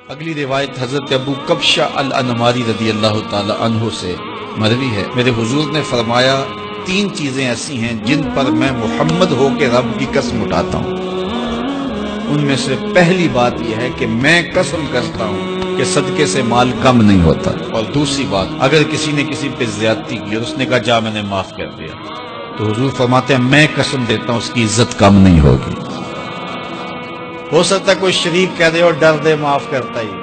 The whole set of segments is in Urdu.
اگلی روایت حضرت ابو کبشہ الانماری رضی اللہ تعالی عنہ سے مروی ہے، میرے حضور نے فرمایا 3 چیزیں ایسی ہیں جن پر میں محمد ہو کے رب کی قسم اٹھاتا ہوں۔ ان میں سے پہلی بات یہ ہے کہ میں قسم کرتا ہوں کہ صدقے سے مال کم نہیں ہوتا، اور دوسری بات اگر کسی نے کسی پہ زیادتی کی اور اس نے کہا جا میں نے معاف کر دیا، تو حضور فرماتے ہیں میں قسم دیتا ہوں اس کی عزت کم نہیں ہوگی۔ ہو سکتا ہے کوئی شریک کہہ دے اور ڈر دے معاف کرتا ہی،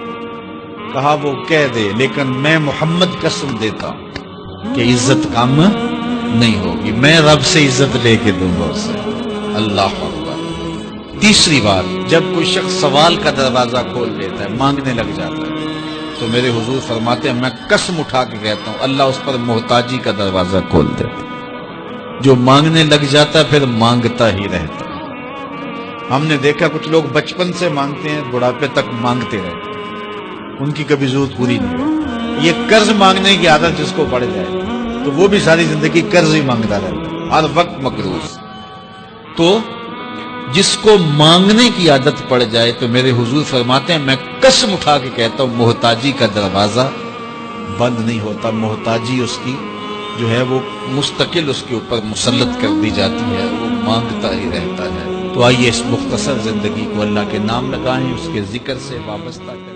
کہا وہ کہہ دے، لیکن میں محمد قسم دیتا ہوں کہ عزت کم نہیں ہوگی، میں رب سے عزت لے کے دوں گا اسے۔ اللہ اکبر۔ تیسری بات، جب کوئی شخص سوال کا دروازہ کھول لیتا ہے، مانگنے لگ جاتا ہے، تو میرے حضور فرماتے ہیں میں قسم اٹھا کے کہتا ہوں اللہ اس پر محتاجی کا دروازہ کھول دیتا ہے۔ جو مانگنے لگ جاتا ہے پھر مانگتا ہی رہتا ہے۔ ہم نے دیکھا کچھ لوگ بچپن سے مانگتے ہیں، بڑھاپے تک مانگتے رہتے ہیں، ان کی کبھی ضرورت پوری نہیں ہوتی۔ یہ قرض مانگنے کی عادت جس کو پڑ جائے تو وہ بھی ساری زندگی قرض ہی مانگتا رہتا ہے، ہر وقت مقروض۔ تو جس کو مانگنے کی عادت پڑ جائے تو میرے حضور فرماتے ہیں میں قسم اٹھا کے کہتا ہوں محتاجی کا دروازہ بند نہیں ہوتا، محتاجی اس کی جو ہے وہ مستقل اس کے اوپر مسلط کر دی جاتی ہے، وہ مانگتا ہی رہتا ہے۔ تو آئیے اس مختصر زندگی کو اللہ کے نام لگائیں، اس کے ذکر سے وابستہ کریں۔